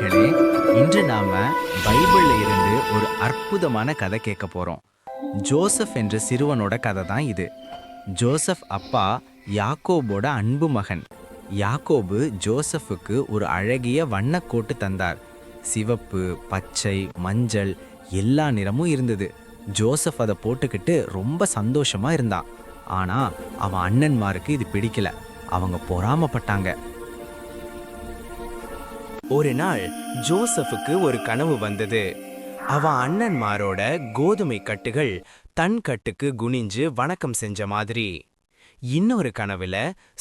பிள்ளைகளே, இன்று நாம பைபிள்ல இருந்து ஒரு அற்புதமான கதை கேட்க போறோம். ஜோசப் என்ற சிறுவனோட கதை தான் இது. ஜோசப் அப்பா யாக்கோபோட அன்பு மகன். யாக்கோபு ஜோசப்புக்கு ஒரு அழகிய வண்ணக்கோட்டு தந்தார். சிவப்பு, பச்சை, மஞ்சள் எல்லா நிறமும் இருந்தது. ஜோசப் அதை போட்டுக்கிட்டு ரொம்ப சந்தோஷமா இருந்தான். ஆனா அவன் அண்ணன்மாருக்கு இது பிடிக்கல. அவங்க பொறாமப்பட்டாங்க. ஒரு நாள் ஜோசப்புக்கு ஒரு கனவு வந்தது. அவன் அண்ணன்மாரோட கோதுமை கட்டுகள் தன் கட்டுக்கு குனிஞ்சு வணக்கம் செஞ்ச மாதிரி. இன்னொரு கனவுல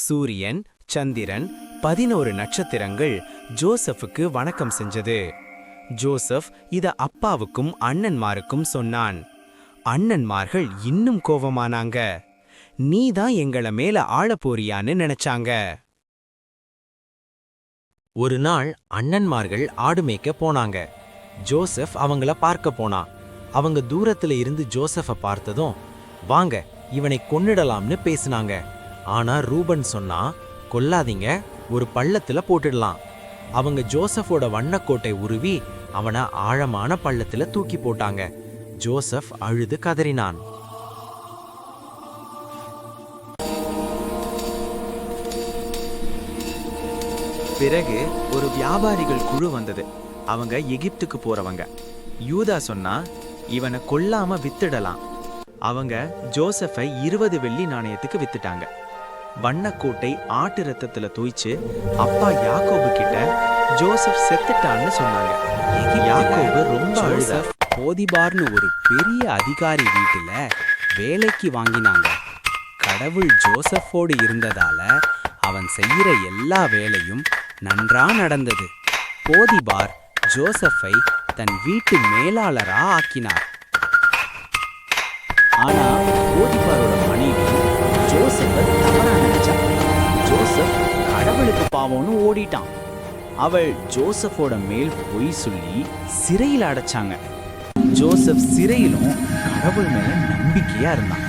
சூரியன், சந்திரன், 11 நட்சத்திரங்கள் ஜோசப்புக்கு வணக்கம் செஞ்சது. ஜோசப் இத அப்பாவுக்கும் அண்ணன்மாருக்கும் சொன்னான். அண்ணன்மார்கள் இன்னும் கோபமானாங்க. நீதான் எங்கள மேல ஆளப்போறியான்னு நினைச்சாங்க. ஒரு நாள் அண்ணன்மார்கள் ஆடு மேய்க்க போனாங்க. ஜோசப் அவங்கள பார்க்க போனான். அவங்க தூரத்துல இருந்து ஜோசப்பை பார்த்ததும், வாங்க இவனை கொன்னிடலாம்னு பேசினாங்க. ஆனா ரூபன் சொன்னா, கொல்லாதீங்க, ஒரு பள்ளத்துல போட்டுடலாம். அவங்க ஜோசப்போட வண்ணக்கோட்டை உருவி அவனை ஆழமான பள்ளத்துல தூக்கி போட்டாங்க. ஜோசப் அழுது கதறினான். பிறகு ஒரு வியாபாரிகள் குழு வந்தது. அவங்க எகிப்துக்கு போறவங்க. யூதா சொன்னா, இவனை கொல்லாம வித்துடலாம். அவங்க ஜோசப்பை 20 வெள்ளி நாணயத்துக்கு வித்துட்டாங்க. வண்ணக்கோட்டை ஆட்டு ரத்தத்துல தோய்ச்சு அப்பா யாக்கோபு கிட்ட ஜோசப் செத்துட்டான்னு சொன்னாங்க. யாக்கோபு ரொம்ப அழுத. போதிபார்னு ஒரு பெரிய அதிகாரி வீட்டுல வேலைக்கு வாங்கினாங்க. கடவுள் ஜோசப்போடு இருந்ததால அவன் செய்யற எல்லா வேலையும் நன்றா நடந்தது. போதிபார் ஜோசப்பை தன் வீட்டு மேலாளரா ஆக்கினார். ஆனா போதிபாரோட மனைவி ஜோசப்பை தவறா நினைச்சா. ஜோசப் கடவுளுக்கு பாவம்னு ஓடிட்டான். அவள் ஜோசப்போட மேல் பொய் சொல்லி சிறையில் அடைச்சாங்க. ஜோசப் சிறையிலும் கடவுள் மேல நம்பிக்கையா இருந்தான்.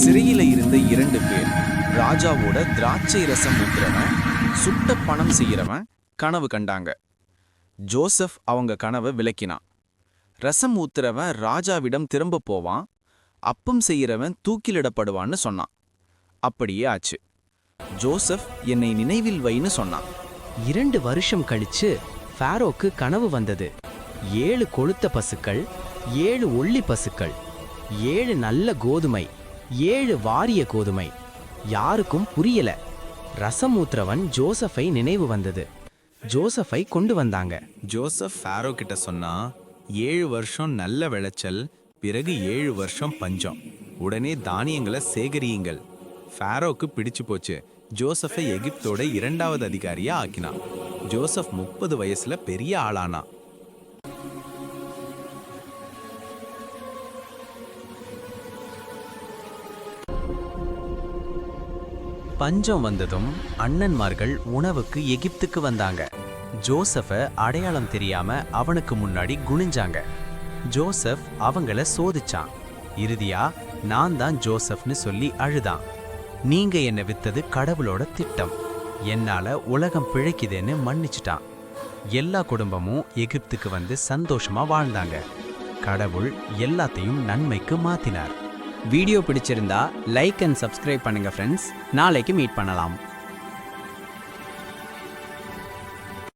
சிறையில இருந்த 2 பேர், ராஜாவோட திராட்சை ரசம் ஊத்துறவன், சுட்ட பணம் செய்யறவன் கனவு கண்டாங்க. ஜோசப் அவங்க கனவை விளக்கினான். ரசம் ஊத்துறவன் ராஜாவிடம் திரும்ப போவான், அப்பம் செய்யறவன் தூக்கிலிடப்படுவான்னு சொன்னான். அப்படியே ஆச்சு. ஜோசப் என்னை நினைவில் வைன்னு சொன்னான். 2 வருஷம் கழிச்சு ஃபாரோக்கு கனவு வந்தது. 7 கொழுத்த பசுக்கள், 7 ஒல்லி பசுக்கள், 7 நல்ல கோதுமை, 7 வாரிய கோதுமை. யாருக்கும் புரியல. ரசம் ஊத்துறவன் ஜோசப்பை நினைவு வந்தது. ஜோசப்பை கொண்டு வந்தாங்க. ஜோசப் ஃபாரோ கிட்ட சொன்னா, 7 வருஷம் நல்ல விளைச்சல், பிறகு 7 வருஷம் பஞ்சம். உடனே தானியங்களை சேகரியுங்கள். ஃபாரோக்கு பிடிச்சு போச்சு. ஜோசப்பை எகிப்தோட 2வது அதிகாரியா ஆக்கினான். ஜோசப் 30 வயசுல பெரிய ஆளானா. பஞ்சம் வந்ததும் அண்ணன்மார்கள் உணவுக்கு எகிப்துக்கு வந்தாங்க. ஜோசப்பை அடையாளம் தெரியாம அவனுக்கு முன்னாடி குனிஞ்சாங்க. ஜோசப் அவங்கள சோதிச்சான். இறுதியா நான் தான் ஜோசப்னு சொல்லி அழுதான். நீங்க என்ன வித்தது கடவுளோட திட்டம், என்னால உலகம் பிழைக்குதுன்னு மன்னிச்சிட்டான். எல்லா குடும்பமும் எகிப்துக்கு வந்து சந்தோஷமா வாழ்ந்தாங்க. கடவுள் எல்லாத்தையும் நன்மைக்கு மாத்தினார். வீடியோ பிடிச்சிருந்தா லைக் அண்ட் சப்ஸ்கிரைப் பண்ணுங்க ஃப்ரெண்ட்ஸ். நாளைக்கு மீட் பண்ணலாம்.